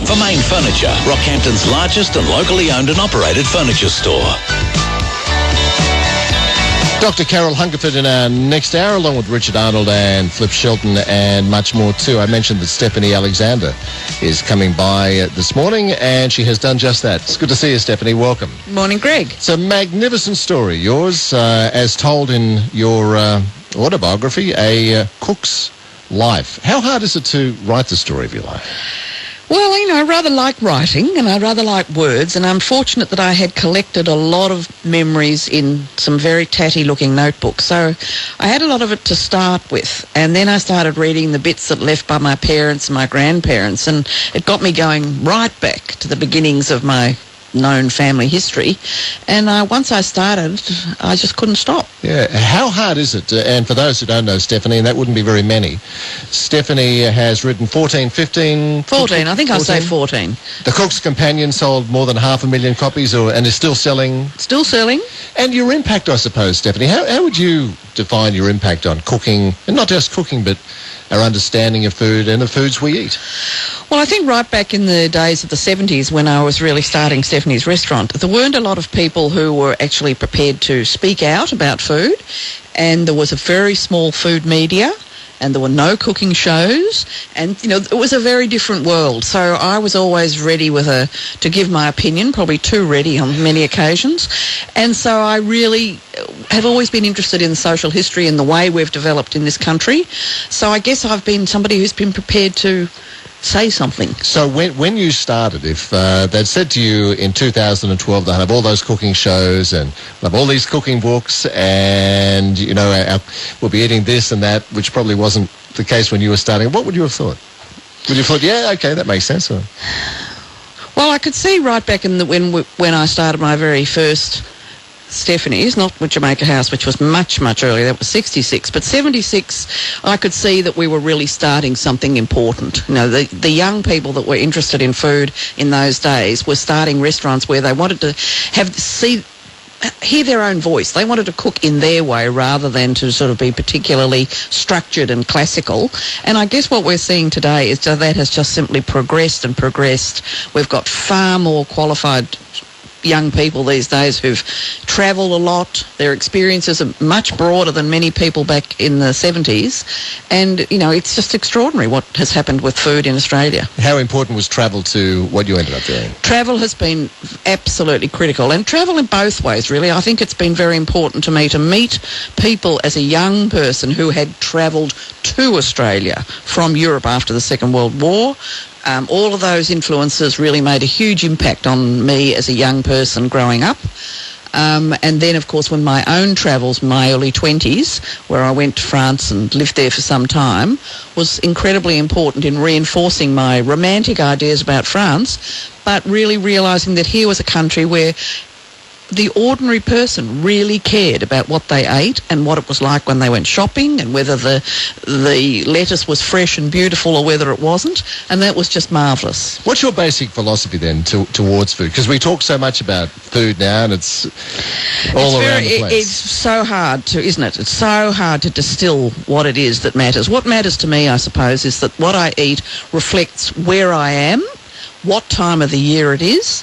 for Main Furniture, Rockhampton's largest and locally owned and operated furniture store. Dr. Carol Hungerford in our next hour, along with Richard Arnold and Flip Shelton and much more too. I mentioned that Stephanie Alexander is coming by this morning, and she has done just that. It's good to see you, Stephanie. Welcome. Morning, Greg. It's a magnificent story, yours, as told in your autobiography, A Cook's Life. How hard is it to write the story of your life? Well, I rather like writing and I rather like words, and I'm fortunate that I had collected a lot of memories in some very tatty-looking notebooks. So I had a lot of it to start with, and then I started reading the bits that left by my parents and my grandparents, and it got me going right back to the beginnings of my known family history, and once I started, I just couldn't stop. Yeah, how hard is it? And for those who don't know Stephanie, and that wouldn't be very many, Stephanie has written 14, I think 14. I'll say 14. The Cook's Companion sold more than 500,000 copies and is still selling. Still selling. And your impact, I suppose, Stephanie, how would you define your impact on cooking, and not just cooking, but our understanding of food and the foods we eat? Well, I think right back in the days of the 70s when I was really starting Stephanie's Restaurant, there weren't a lot of people who were actually prepared to speak out about food, and there was a very small food media, and there were no cooking shows, and it was a very different world. So I was always ready to give my opinion, probably too ready on many occasions. And so I really have always been interested in social history and the way we've developed in this country. So I guess I've been somebody who's been prepared to say something. So when you started, if they'd said to you in 2012 they'll have all those cooking shows and we'll have all these cooking books and, we'll be eating this and that, which probably wasn't the case when you were starting, what would you have thought? Would you have thought, yeah, okay, that makes sense? Or? Well, I could see right back in when I started my very first Stephanie's, not Jamaica House, which was much, much earlier. That was 66. But 76, I could see that we were really starting something important. The young people that were interested in food in those days were starting restaurants where they wanted to hear their own voice. They wanted to cook in their way rather than to sort of be particularly structured and classical. And I guess what we're seeing today is that has just simply progressed and progressed. We've got far more qualified young people these days who've travelled a lot. Their experiences are much broader than many people back in the 70s. And, it's just extraordinary what has happened with food in Australia. How important was travel to what you ended up doing? Travel has been absolutely critical. And travel in both ways, really. I think it's been very important to me to meet people as a young person who had travelled to Australia from Europe after the Second World War. All of those influences really made a huge impact on me as a young person growing up. And then, of course, when my own travels, my early 20s, where I went to France and lived there for some time, was incredibly important in reinforcing my romantic ideas about France, but really realising that here was a country where the ordinary person really cared about what they ate and what it was like when they went shopping and whether the lettuce was fresh and beautiful or whether it wasn't, and that was just marvellous. What's your basic philosophy then towards food? Because we talk so much about food now and it's all around the place. It's so hard to, isn't it? It's so hard to distill what it is that matters. What matters to me, I suppose, is that what I eat reflects where I am, what time of the year it is.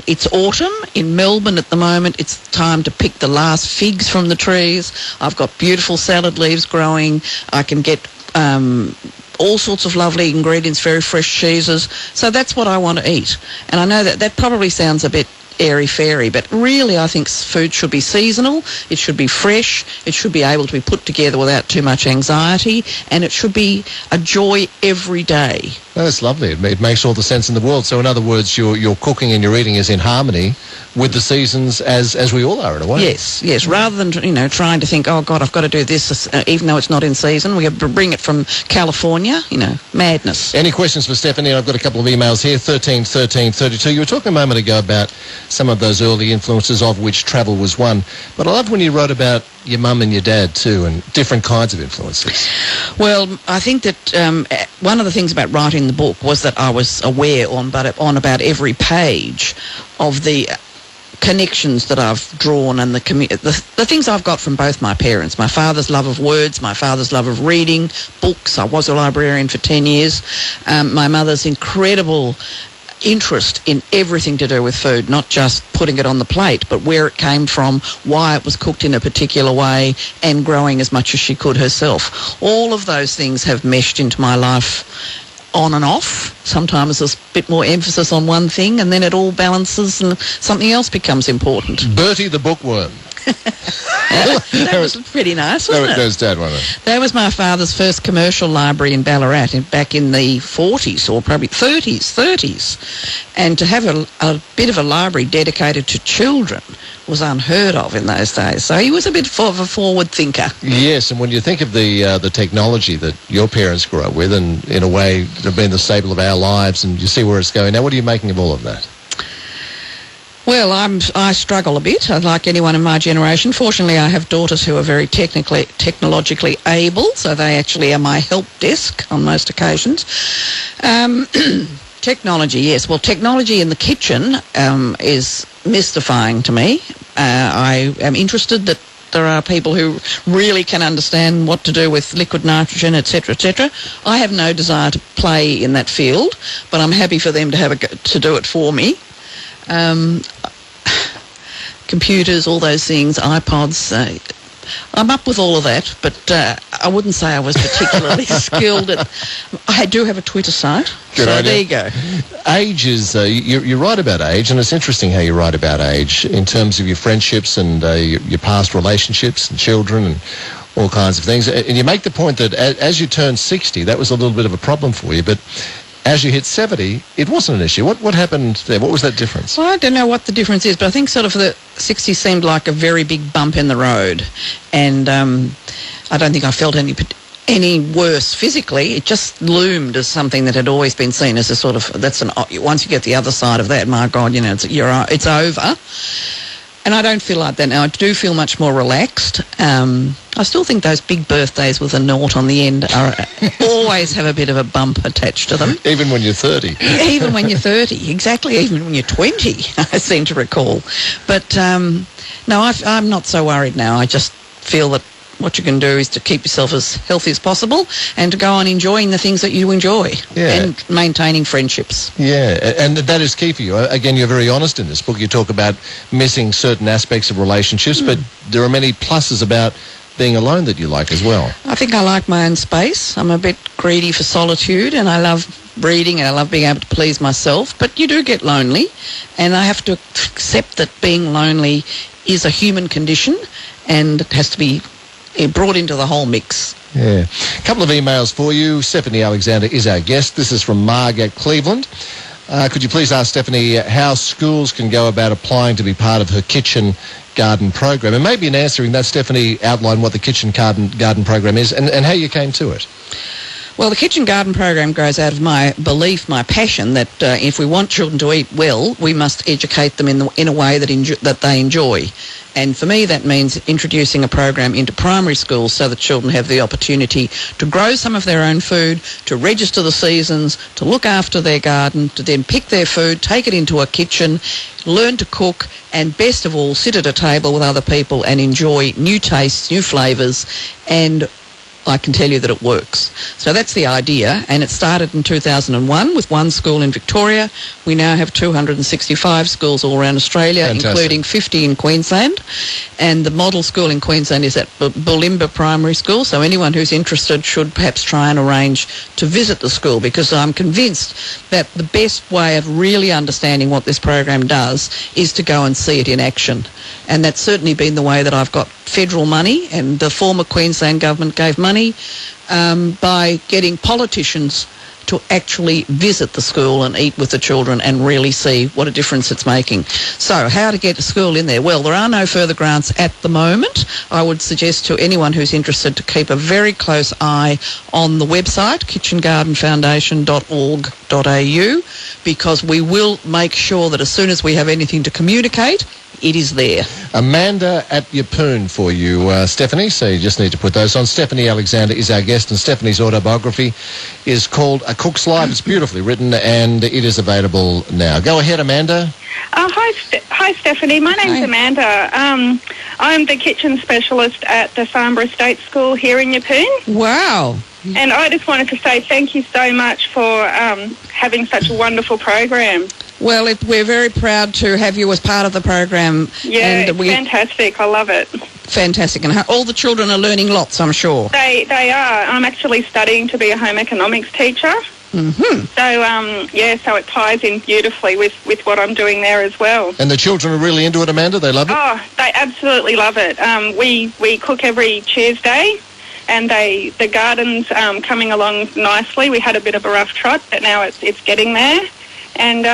It's autumn in Melbourne at the moment. It's time to pick the last figs from the trees. I've got beautiful salad leaves growing. I can get all sorts of lovely ingredients, very fresh cheeses. So that's what I want to eat. And I know that probably sounds a bit airy-fairy, but really I think food should be seasonal, it should be fresh, it should be able to be put together without too much anxiety, and it should be a joy every day. Oh, that's lovely. It makes all the sense in the world. So in other words, your cooking and your eating is in harmony with the seasons as we all are in a way. Yes. Rather than, trying to think, oh, God, I've got to do this, even though it's not in season. We have to bring it from California, madness. Any questions for Stephanie? I've got a couple of emails here, 131332. You were talking a moment ago about some of those early influences, of which travel was one. But I loved when you wrote about your mum and your dad too, and different kinds of influences. Well, I think that one of the things about writing the book was that I was aware on about every page of the connections that I've drawn and the things I've got from both my parents. My father's love of words, my father's love of reading books. I was a librarian for 10 years. My mother's incredible interest in everything to do with food, not just putting it on the plate, but where it came from, why it was cooked in a particular way, and growing as much as she could herself. All of those things have meshed into my life on and off. Sometimes there's a bit more emphasis on one thing, and then it all balances and something else becomes important. Bertie the Bookworm. That was pretty nice, wasn't it? That was Dad, wasn't it? That was my father's first commercial library in Ballarat back in the 40s, or probably 30s. And to have a bit of a library dedicated to children was unheard of in those days. So he was a bit of a forward thinker. Yes, and when you think of the technology that your parents grew up with, and in a way have been the staple of our lives, and you see where it's going now, what are you making of all of that? Well, I struggle a bit, like anyone in my generation. Fortunately, I have daughters who are very technologically able, so they actually are my help desk on most occasions. Technology, yes. Well, technology in the kitchen is mystifying to me. I am interested that there are people who really can understand what to do with liquid nitrogen, etc., etc. I have no desire to play in that field, but I'm happy for them to have to do it for me. Computers, all those things, iPods, I'm up with all of that, but I wouldn't say I was particularly skilled at... I do have a Twitter site, Good idea. There you go. Age is... you write about age, and it's interesting how you write about age in terms of your friendships and your past relationships and children and all kinds of things. And you make the point that as you turn 60, that was a little bit of a problem for you, but... as you hit 70, it wasn't an issue. What happened there? What was that difference? Well, I don't know what the difference is, but I think sort of the 60 seemed like a very big bump in the road. And I don't think I felt any worse physically. It just loomed as something that had always been seen as a sort of, once you get the other side of that, my God, it's over. And I don't feel like that now. I do feel much more relaxed. I still think those big birthdays with a naught on the end always have a bit of a bump attached to them. Even when you're 30. Even when you're 30, exactly. Even when you're 20, I seem to recall. But no, I'm not so worried now. I just feel that what you can do is to keep yourself as healthy as possible and to go on enjoying the things that you enjoy and maintaining friendships. Yeah, and that is key for you. Again, you're very honest in this book. You talk about missing certain aspects of relationships, but there are many pluses about being alone that you like as well. I think I like my own space. I'm a bit greedy for solitude, and I love reading and I love being able to please myself, but you do get lonely, and I have to accept that being lonely is a human condition and it has to be brought into the whole mix. Yeah. A couple of emails for you. Stephanie Alexander is our guest. This is from Marg at Cleveland. Could you please ask Stephanie how schools can go about applying to be part of her kitchen garden program? And maybe in answering that, Stephanie, outline what the kitchen garden program is and how you came to it. Well, the Kitchen Garden program grows out of my belief, my passion, that if we want children to eat well, we must educate them in a way that they enjoy. And for me, that means introducing a program into primary schools so that children have the opportunity to grow some of their own food, to register the seasons, to look after their garden, to then pick their food, take it into a kitchen, learn to cook, and best of all, sit at a table with other people and enjoy new tastes, new flavours, and I can tell you that it works. So that's the idea, and it started in 2001 with one school in Victoria. We now have 265 schools all around Australia, Fantastic. Including 50 in Queensland. And the model school in Queensland is at Bulimba Primary School, so anyone who's interested should perhaps try and arrange to visit the school, because I'm convinced that the best way of really understanding what this program does is to go and see it in action. And that's certainly been the way that I've got federal money, and the former Queensland government gave money by getting politicians to actually visit the school and eat with the children and really see what a difference it's making. So how to get a school in there? Well, there are no further grants at the moment. I would suggest to anyone who's interested to keep a very close eye on the website, kitchengardenfoundation.org.au, because we will make sure that as soon as we have anything to communicate, it is there. Amanda at Yeppoon for you, Stephanie, so you just need to put those on. Stephanie Alexander is our guest, and Stephanie's autobiography is called A Cook's Life. It's beautifully written, and it is available now. Go ahead, Amanda. Hi, Stephanie. My name's Amanda. I'm the kitchen specialist at the Farnborough State School here in Yeppoon. Wow. And I just wanted to say thank you so much for having such a wonderful program. Well, we're very proud to have you as part of the program. Yeah, and it's fantastic. I love it. Fantastic. And all the children are learning lots, I'm sure. They are. I'm actually studying to be a home economics teacher. Mm-hmm. So, so it ties in beautifully with what I'm doing there as well. And the children are really into it, Amanda? They love it? Oh, they absolutely love it. We cook every Tuesday, and the garden's coming along nicely. We had a bit of a rough trot, but now it's getting there. And,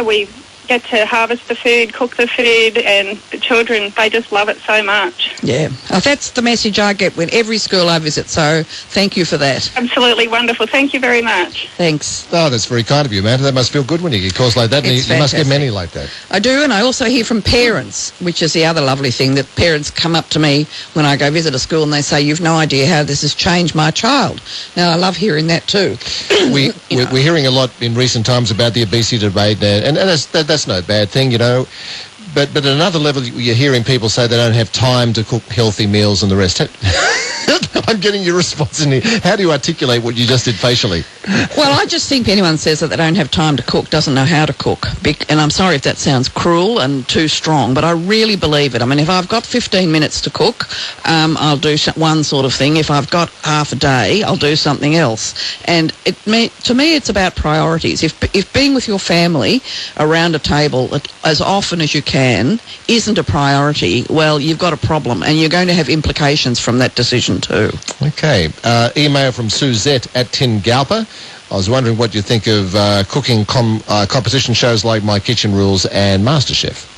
we get to harvest the food, cook the food, and the children, they just love it so much. Yeah, that's the message I get with every school I visit, so thank you for that. Absolutely wonderful. Thank you very much. Thanks. Oh, that's very kind of you, Amanda. That must feel good when you get calls like that. And It's you must get fantastic. many like that. I do, and I also hear from parents, which is the other lovely thing, that parents come up to me when I go visit a school and they say, you've no idea how this has changed my child. Now, I love hearing that too. We're hearing a lot in recent times about the obesity debate, and that's no bad thing, you know. But at another level, you're hearing people say they don't have time to cook healthy meals and the rest. I'm getting your response in here. How do you articulate what you just did facially? Well, I just think anyone says that they don't have time to cook doesn't know how to cook. And I'm sorry if that sounds cruel and too strong, but I really believe it. I mean, if I've got 15 minutes to cook, I'll do one sort of thing. If I've got half a day, I'll do something else. And to me, it's about priorities. If being with your family around a table as often as you can isn't a priority, well, you've got a problem, and you're going to have implications from that decision too. Okay. Email from Suzette at Tingalpa. I was wondering what you think of cooking competition shows like My Kitchen Rules and MasterChef.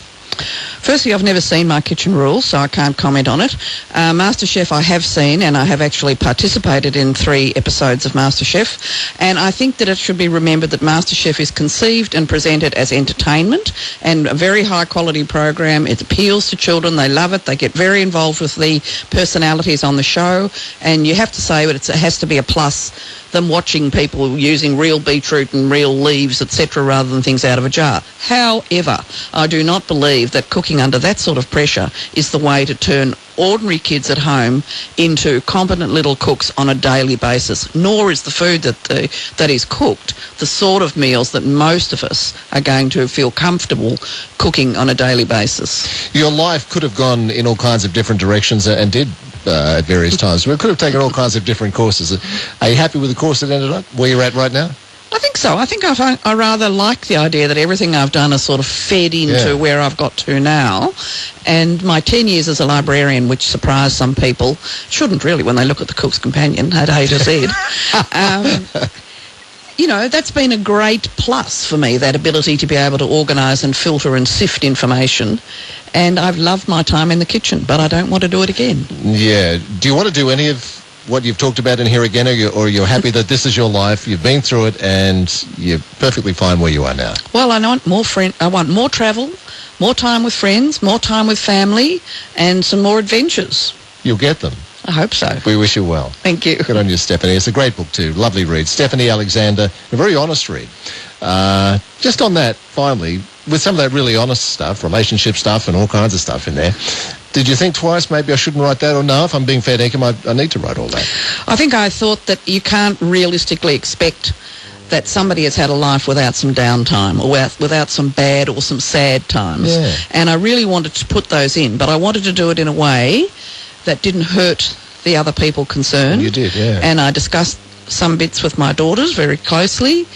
Firstly, I've never seen My Kitchen Rules, so I can't comment on it. MasterChef I have seen, and I have actually participated in 3 episodes of MasterChef. And I think that it should be remembered that MasterChef is conceived and presented as entertainment and a very high-quality program. It appeals to children. They love it. They get very involved with the personalities on the show. And you have to say that it has to be a plus than watching people using real beetroot and real leaves, etc., rather than things out of a jar. However, I do not believe that cooking under that sort of pressure is the way to turn ordinary kids at home into competent little cooks on a daily basis, nor is the food that is cooked the sort of meals that most of us are going to feel comfortable cooking on a daily basis. Your life could have gone in all kinds of different directions and did at various times. We could have taken all kinds of different courses. Are you happy with the course that ended up where you're at right now? I think so. I think I rather like the idea that everything I've done has sort of fed into where I've got to now. And my 10 years as a librarian, which surprised some people, shouldn't really when they look at the Cook's Companion at A to Z. That's been a great plus for me, that ability to be able to organise and filter and sift information. And I've loved my time in the kitchen, but I don't want to do it again. Yeah. Do you want to do any of what you've talked about in here again, or you're happy that this is your life, you've been through it, and you're perfectly fine where you are now? Well, I want more travel, more time with friends, more time with family, and some more adventures. You'll get them. I hope so. We wish you well. Thank you. Good on you, Stephanie. It's a great book too. Lovely read. Stephanie Alexander, a very honest read. Just on that, finally, with some of that really honest stuff, relationship stuff and all kinds of stuff in there, did you think twice, maybe I shouldn't write that? Or no, if I'm being fair dinkum, I need to write all that? I think I thought that you can't realistically expect that somebody has had a life without some downtime or without some bad or some sad times. Yeah. And I really wanted to put those in, but I wanted to do it in a way that didn't hurt the other people concerned. You did, yeah. And I discussed some bits with my daughters very closely.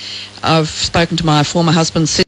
I've spoken to my former husband's sister